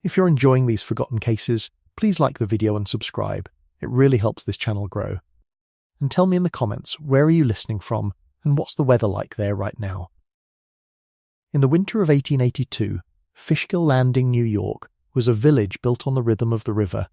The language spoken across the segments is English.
If you're enjoying these forgotten cases, please like the video and subscribe. It really helps this channel grow. And tell me in the comments, where are you listening from and what's the weather like there right now? In the winter of 1882, Fishkill Landing, New York, was a village built on the rhythm of the river,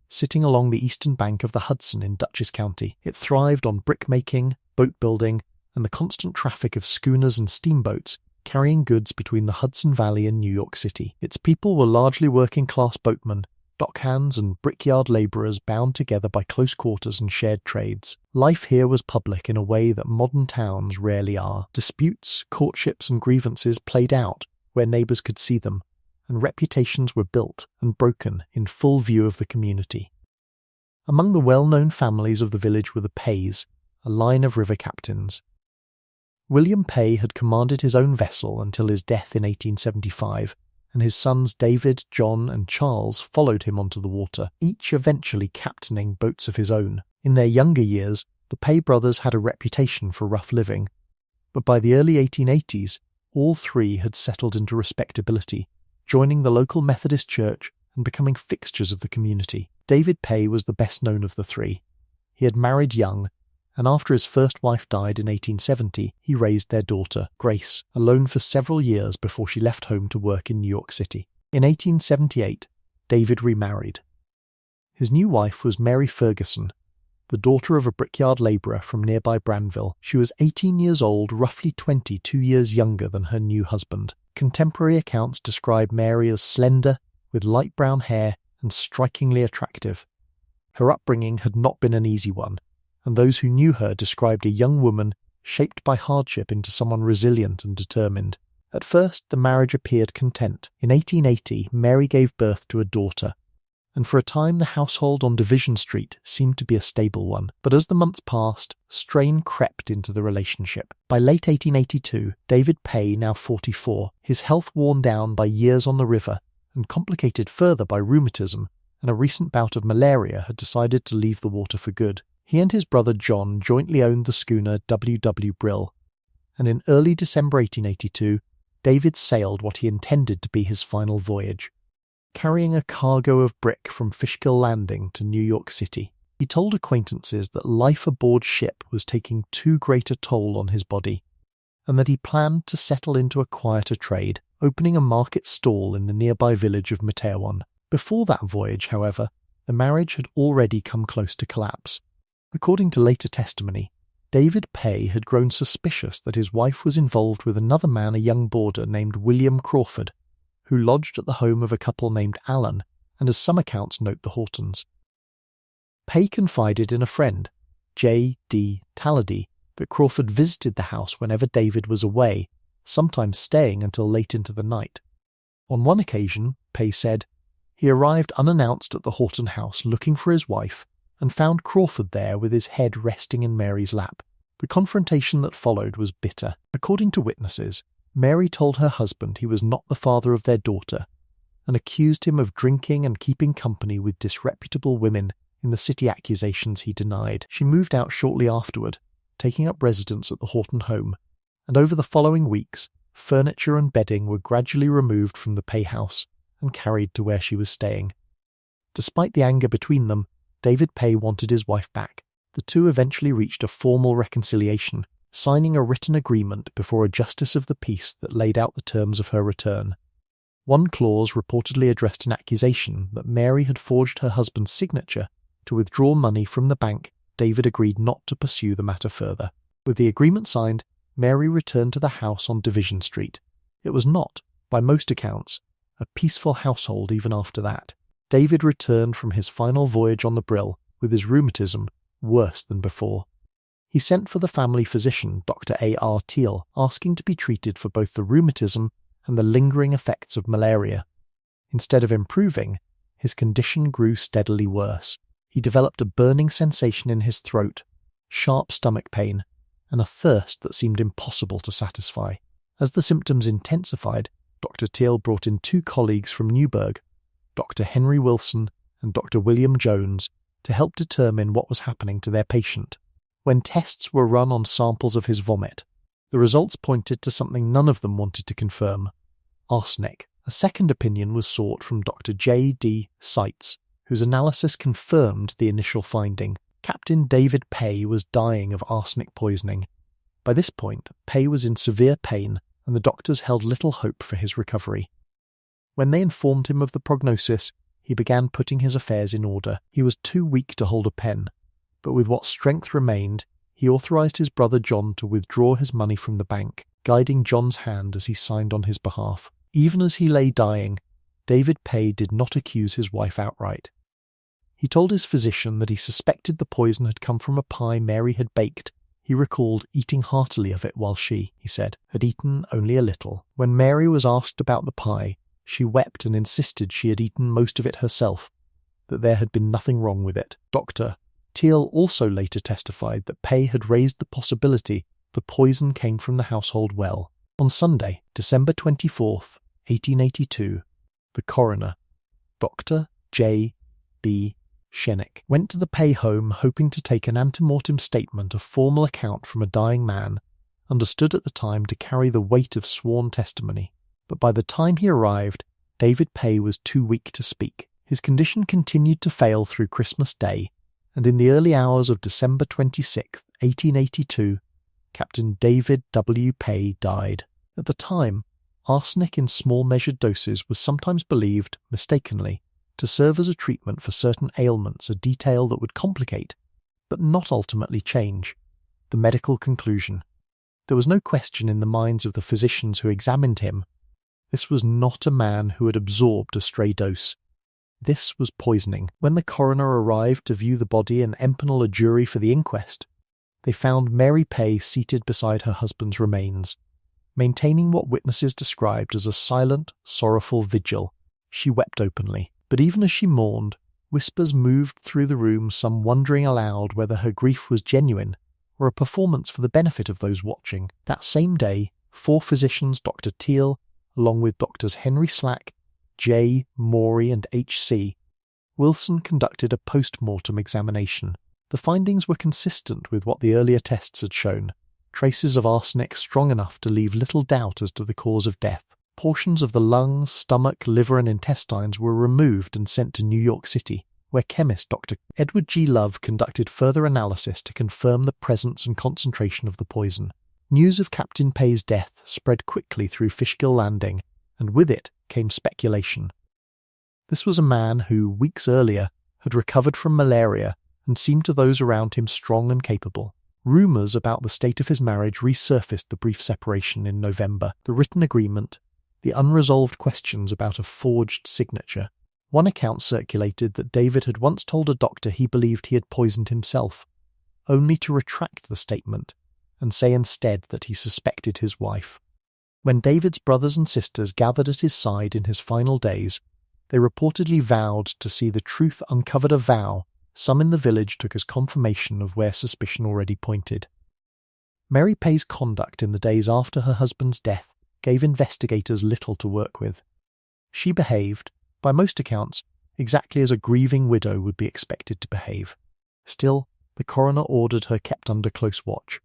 sitting along the eastern bank of the Hudson in Dutchess County. It thrived on brickmaking, boat building, and the constant traffic of schooners and steamboats carrying goods between the Hudson Valley and New York City. Its people were largely working-class boatmen, dockhands and brickyard labourers bound together by close quarters and shared trades. Life here was public in a way that modern towns rarely are. Disputes, courtships and grievances played out where neighbours could see them, and reputations were built and broken in full view of the community. Among the well-known families of the village were the Payes, a line of river captains. William Paye had commanded his own vessel until his death in 1875, and his sons David, John and Charles followed him onto the water, each eventually captaining boats of his own. In their younger years, the Paye brothers had a reputation for rough living, but by the early 1880s, all three had settled into respectability, joining the local Methodist church and becoming fixtures of the community. David Paye was the best known of the three. He had married young, and after his first wife died in 1870, he raised their daughter, Grace, alone for several years before she left home to work in New York City. In 1878, David remarried. His new wife was Mary Ferguson, the daughter of a brickyard labourer from nearby Branville. She was 18 years old, roughly 22 years younger than her new husband. Contemporary accounts describe Mary as slender, with light brown hair, and strikingly attractive. Her upbringing had not been an easy one, and those who knew her described a young woman shaped by hardship into someone resilient and determined. At first, the marriage appeared content. In 1880, Mary gave birth to a daughter, and for a time the household on Division Street seemed to be a stable one. But as the months passed, strain crept into the relationship. By late 1882, David Paye, now 44, his health worn down by years on the river and complicated further by rheumatism and a recent bout of malaria, had decided to leave the water for good. He and his brother John jointly owned the schooner W.W. Brill, and in early December 1882, David sailed what he intended to be his final voyage, carrying a cargo of brick from Fishkill Landing to New York City. He told acquaintances that life aboard ship was taking too great a toll on his body, and that he planned to settle into a quieter trade, opening a market stall in the nearby village of Marital. Before that voyage, however, the marriage had already come close to collapse. According to later testimony, David Paye had grown suspicious that his wife was involved with another man, a young boarder named William Crawford, who lodged at the home of a couple named Allen, and as some accounts note the Hortons. Paye confided in a friend, J. D. Tallady, that Crawford visited the house whenever David was away, sometimes staying until late into the night. On one occasion, Paye said, he arrived unannounced at the Horton house looking for his wife, and found Crawford there with his head resting in Mary's lap. The confrontation that followed was bitter. According to witnesses, Mary told her husband he was not the father of their daughter, and accused him of drinking and keeping company with disreputable women, in the city accusations he denied. She moved out shortly afterward, taking up residence at the Horton home, and over the following weeks, furniture and bedding were gradually removed from the Paye house and carried to where she was staying. Despite the anger between them, David Paye wanted his wife back. The two eventually reached a formal reconciliation, signing a written agreement before a justice of the peace that laid out the terms of her return. One clause reportedly addressed an accusation that Mary had forged her husband's signature to withdraw money from the bank. David agreed not to pursue the matter further. With the agreement signed, Mary returned to the house on Division Street. It was not, by most accounts, a peaceful household even after that. David returned from his final voyage on the Brill with his rheumatism worse than before. He sent for the family physician, Dr. A. R. Teal, asking to be treated for both the rheumatism and the lingering effects of malaria. Instead of improving, his condition grew steadily worse. He developed a burning sensation in his throat, sharp stomach pain, and a thirst that seemed impossible to satisfy. As the symptoms intensified, Dr. Teal brought in two colleagues from Newburgh, Dr. Henry Wilson and Dr. William Jones, to help determine what was happening to their patient. When tests were run on samples of his vomit, the results pointed to something none of them wanted to confirm: arsenic, A second opinion was sought from Dr. J.D. Seitz, whose analysis confirmed the initial finding. Captain David Paye was dying of arsenic poisoning. By this point, Paye was in severe pain, and the doctors held little hope for his recovery. When they informed him of the prognosis, he began putting his affairs in order. He was too weak to hold a pen, but with what strength remained, he authorized his brother John to withdraw his money from the bank, guiding John's hand as he signed on his behalf. Even as he lay dying, David Paye did not accuse his wife outright. He told his physician that he suspected the poison had come from a pie Mary had baked. He recalled eating heartily of it while she, he said, had eaten only a little. When Mary was asked about the pie, she wept and insisted she had eaten most of it herself, that there had been nothing wrong with it. Dr. Teal also later testified that Paye had raised the possibility the poison came from the household well. On Sunday, December 24th, 1882, the coroner, Dr. J. B. Shennick, went to the Paye home hoping to take an ante-mortem statement, a formal account from a dying man, understood at the time to carry the weight of sworn testimony. But by the time he arrived, David Paye was too weak to speak. His condition continued to fail through Christmas Day, and in the early hours of December 26, 1882, Captain David W. Paye died. At the time, arsenic in small measured doses was sometimes believed, mistakenly, to serve as a treatment for certain ailments, a detail that would complicate, but not ultimately change, the medical conclusion. There was no question in the minds of the physicians who examined him. This was not a man who had absorbed a stray dose. This was poisoning. When the coroner arrived to view the body and empanel a jury for the inquest, they found Mary Paye seated beside her husband's remains, maintaining what witnesses described as a silent, sorrowful vigil. She wept openly. But even as she mourned, whispers moved through the room, some wondering aloud whether her grief was genuine or a performance for the benefit of those watching. That same day, 4 physicians, Dr. Teal, along with Drs. Henry Slack, J. Morey and H.C. Wilson, conducted a post-mortem examination. The findings were consistent with what the earlier tests had shown, traces of arsenic strong enough to leave little doubt as to the cause of death. Portions of the lungs, stomach, liver and intestines were removed and sent to New York City, where chemist Dr. Edward G. Love conducted further analysis to confirm the presence and concentration of the poison. News of Captain Paye's death spread quickly through Fishkill Landing, and with it came speculation. This was a man who, weeks earlier, had recovered from malaria and seemed to those around him strong and capable. Rumours about the state of his marriage resurfaced the brief separation in November, the written agreement, the unresolved questions about a forged signature. One account circulated that David had once told a doctor he believed he had poisoned himself, only to retract the statement and say instead that he suspected his wife. When David's brothers and sisters gathered at his side in his final days, they reportedly vowed to see the truth uncovered, a vow some in the village took as confirmation of where suspicion already pointed. Mary Paye's conduct in the days after her husband's death gave investigators little to work with. She behaved, by most accounts, exactly as a grieving widow would be expected to behave. Still, the coroner ordered her kept under close watch.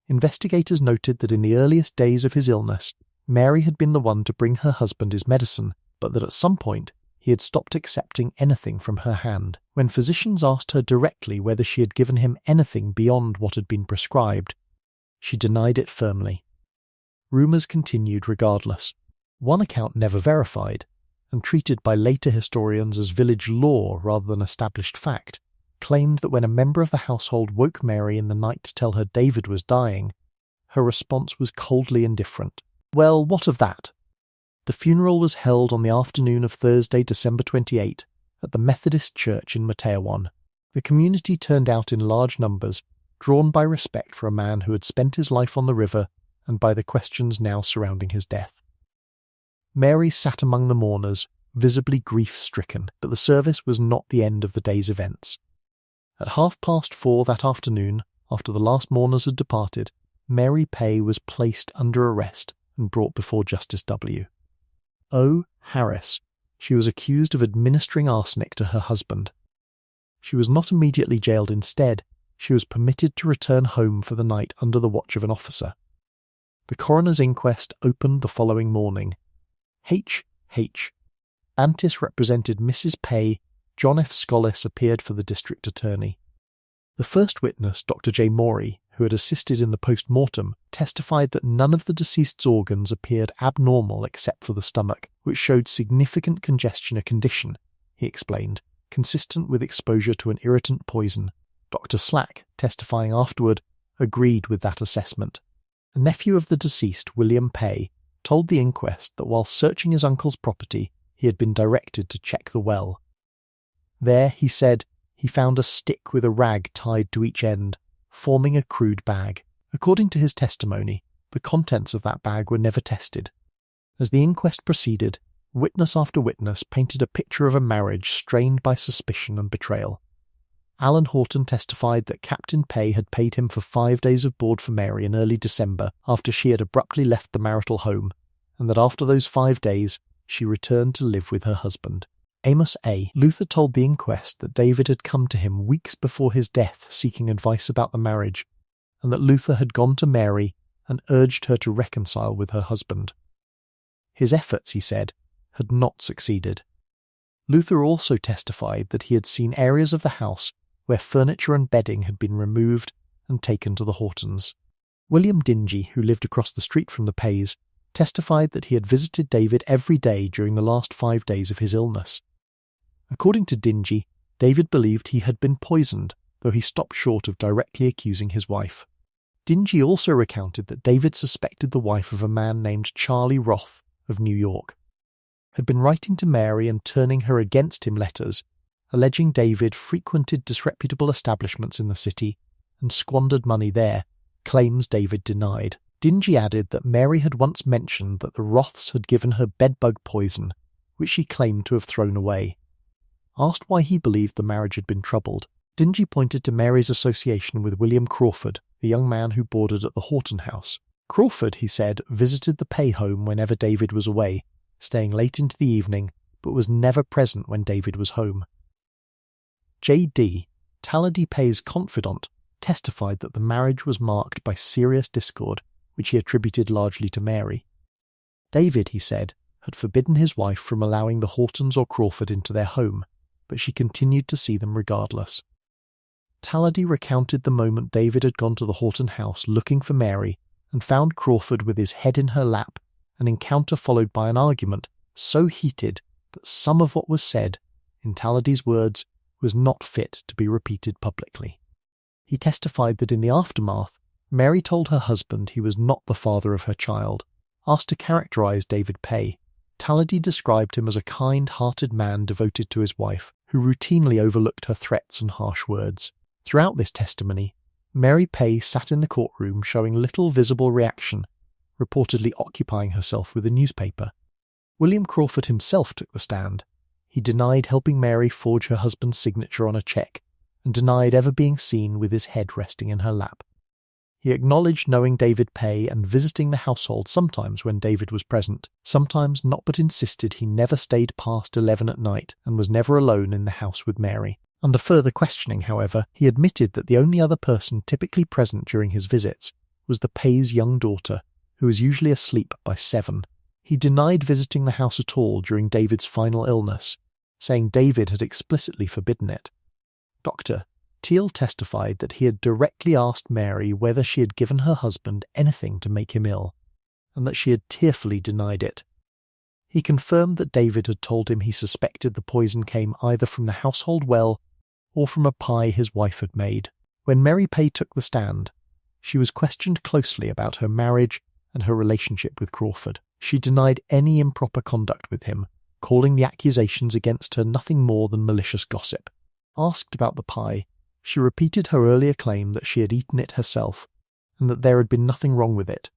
Investigators noted that in the earliest days of his illness, Mary had been the one to bring her husband his medicine, but that at some point he had stopped accepting anything from her hand. When physicians asked her directly whether she had given him anything beyond what had been prescribed, she denied it firmly. Rumours continued regardless. One account never verified, and treated by later historians as village lore rather than established fact, claimed that when a member of the household woke Mary in the night to tell her David was dying, her response was coldly indifferent. Well, what of that? The funeral was held on the afternoon of Thursday, December 28, at the Methodist Church in Matewan. The community turned out in large numbers, drawn by respect for a man who had spent his life on the river and by the questions now surrounding his death. Mary sat among the mourners, visibly grief-stricken, but the service was not the end of the day's events. At 4:30 that afternoon, after the last mourners had departed, Mary Paye was placed under arrest and brought before Justice W. O. Harris. She was accused of administering arsenic to her husband. She was not immediately jailed. Instead, she was permitted to return home for the night under the watch of an officer. The coroner's inquest opened the following morning. H. Bantis represented Mrs. Paye. John F. Scollis appeared for the district attorney. The first witness, Dr. J. Morey, who had assisted in the post-mortem, testified that none of the deceased's organs appeared abnormal except for the stomach, which showed significant congestion, a condition, he explained, consistent with exposure to an irritant poison. Dr. Slack, testifying afterward, agreed with that assessment. A nephew of the deceased, William Paye, told the inquest that while searching his uncle's property, he had been directed to check the well. There, he said, he found a stick with a rag tied to each end, forming a crude bag. According to his testimony, the contents of that bag were never tested. As the inquest proceeded, witness after witness painted a picture of a marriage strained by suspicion and betrayal. Alan Horton testified that Captain Paye had paid him for 5 days of board for Mary in early December after she had abruptly left the marital home, and that after those 5 days, she returned to live with her husband. Amos A. Luther told the inquest that David had come to him weeks before his death seeking advice about the marriage, and that Luther had gone to Mary and urged her to reconcile with her husband. His efforts, he said, had not succeeded. Luther also testified that he had seen areas of the house where furniture and bedding had been removed and taken to the Hortons. William Dingy, who lived across the street from the Payes, testified that he had visited David every day during the last 5 days of his illness. According to Dingy, David believed he had been poisoned, though he stopped short of directly accusing his wife. Dingy also recounted that David suspected the wife of a man named Charlie Roth of New York, had been writing to Mary and turning her against him letters, alleging David frequented disreputable establishments in the city and squandered money there, claims David denied. Dingy added that Mary had once mentioned that the Roths had given her bedbug poison, which she claimed to have thrown away. Asked why he believed the marriage had been troubled, Dingy pointed to Mary's association with William Crawford, the young man who boarded at the Horton house. Crawford, he said, visited the Paye home whenever David was away, staying late into the evening, but was never present when David was home. J.D., Talladee Paye's confidant, testified that the marriage was marked by serious discord, which he attributed largely to Mary. David, he said, had forbidden his wife from allowing the Hortons or Crawford into their home, but she continued to see them regardless. Talladee recounted the moment David had gone to the Horton house looking for Mary and found Crawford with his head in her lap, an encounter followed by an argument so heated that some of what was said, in Talladee's words, was not fit to be repeated publicly. He testified that in the aftermath, Mary told her husband he was not the father of her child. Asked to characterize David Paye, Talladee described him as a kind-hearted man devoted to his wife, who routinely overlooked her threats and harsh words. Throughout this testimony, Mary Paye sat in the courtroom showing little visible reaction, reportedly occupying herself with a newspaper. William Crawford himself took the stand. He denied helping Mary forge her husband's signature on a cheque, and denied ever being seen with his head resting in her lap. He acknowledged knowing David Paye and visiting the household sometimes when David was present, sometimes not, but insisted he never stayed past 11 at night and was never alone in the house with Mary. Under further questioning, however, he admitted that the only other person typically present during his visits was the Paye's young daughter, who was usually asleep by 7. He denied visiting the house at all during David's final illness, saying David had explicitly forbidden it. Dr. Teal testified that he had directly asked Mary whether she had given her husband anything to make him ill, and that she had tearfully denied it. He confirmed that David had told him he suspected the poison came either from the household well or from a pie his wife had made. When Mary Paye took the stand, she was questioned closely about her marriage and her relationship with Crawford. She denied any improper conduct with him, calling the accusations against her nothing more than malicious gossip. Asked about the pie, she repeated her earlier claim that she had eaten it herself, and that there had been nothing wrong with it.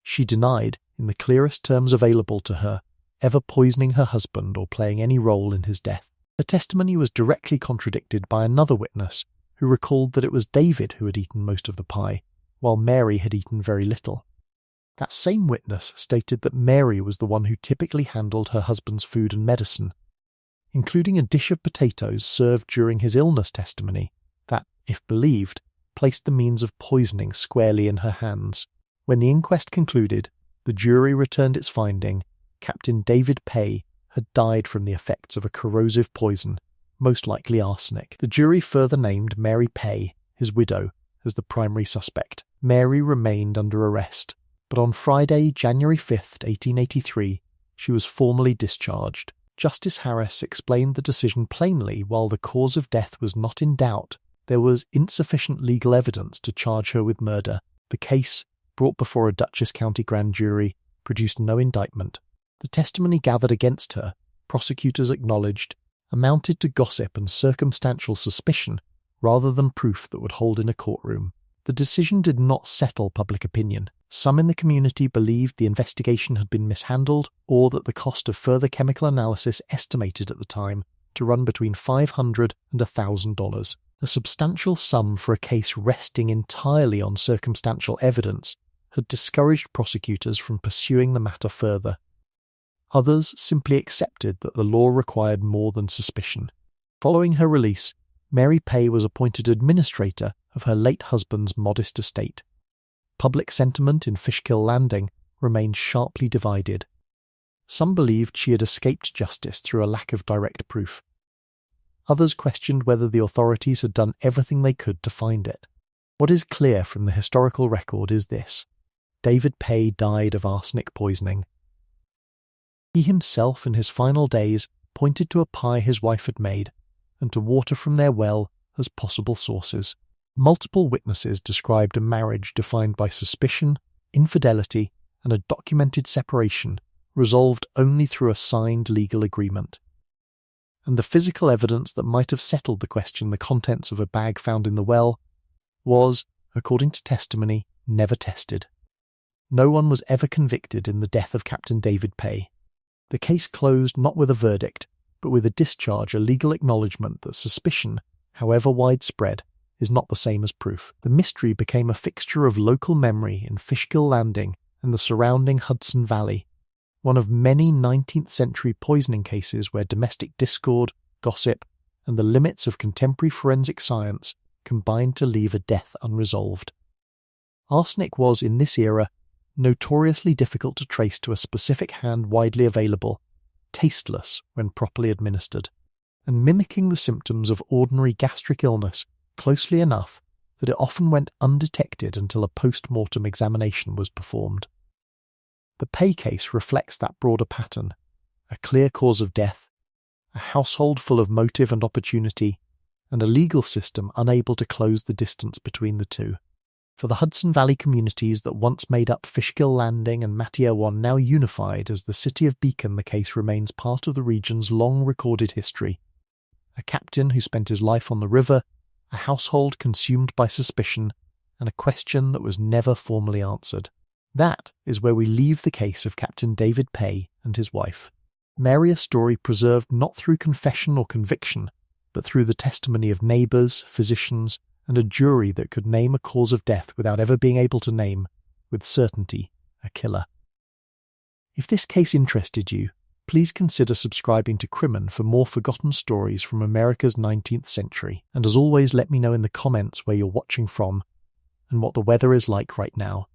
She denied, in the clearest terms available to her, ever poisoning her husband or playing any role in his death. Her testimony was directly contradicted by another witness, who recalled that it was David who had eaten most of the pie, while Mary had eaten very little. That same witness stated that Mary was the one who typically handled her husband's food and medicine, including a dish of potatoes served during his illness testimony that, if believed, placed the means of poisoning squarely in her hands. When the inquest concluded, the jury returned its finding Captain David Paye had died from the effects of a corrosive poison, most likely arsenic. The jury further named Mary Paye, his widow, as the primary suspect. Mary remained under arrest, but on Friday, January 5, 1883, she was formally discharged. Justice Harris explained the decision plainly. While the cause of death was not in doubt, there was insufficient legal evidence to charge her with murder. The case, brought before a Dutchess County grand jury, produced no indictment. The testimony gathered against her, prosecutors acknowledged, amounted to gossip and circumstantial suspicion rather than proof that would hold in a courtroom. The decision did not settle public opinion. Some in the community believed the investigation had been mishandled, or that the cost of further chemical analysis, estimated at the time to run between $500 and $1,000, a substantial sum for a case resting entirely on circumstantial evidence, had discouraged prosecutors from pursuing the matter further. Others simply accepted that the law required more than suspicion. Following her release, Mary Paye was appointed administrator of her late husband's modest estate. Public sentiment in Fishkill Landing remained sharply divided. Some believed she had escaped justice through a lack of direct proof. Others questioned whether the authorities had done everything they could to find it. What is clear from the historical record is this: David Paye died of arsenic poisoning. He himself in his final days pointed to a pie his wife had made, and to water from their well as possible sources. Multiple witnesses described a marriage defined by suspicion, infidelity, and a documented separation, resolved only through a signed legal agreement. And the physical evidence that might have settled the question, the contents of a bag found in the well, was, according to testimony, never tested. No one was ever convicted in the death of Captain David Paye. The case closed not with a verdict, but with a discharge, a legal acknowledgement that suspicion, however widespread, is not the same as proof. The mystery became a fixture of local memory in Fishkill Landing and the surrounding Hudson Valley, one of many 19th century poisoning cases where domestic discord, gossip, and the limits of contemporary forensic science combined to leave a death unresolved. Arsenic was, in this era, notoriously difficult to trace to a specific hand widely available, tasteless when properly administered, and mimicking the symptoms of ordinary gastric illness closely enough that it often went undetected until a post-mortem examination was performed. The Paye case reflects that broader pattern: a clear cause of death, a household full of motive and opportunity, and a legal system unable to close the distance between the two. For the Hudson Valley communities that once made up Fishkill Landing and Marital, now unified as the city of Beacon, the case remains part of the region's long-recorded history. A captain who spent his life on the river, a household consumed by suspicion, and a question that was never formally answered. That is where we leave the case of Captain David Paye and his wife. Mary, a story preserved not through confession or conviction, but through the testimony of neighbours, physicians, and a jury that could name a cause of death without ever being able to name, with certainty, a killer. If this case interested you, please consider subscribing to Crimen for more forgotten stories from America's 19th century. And as always, let me know in the comments where you're watching from and what the weather is like right now.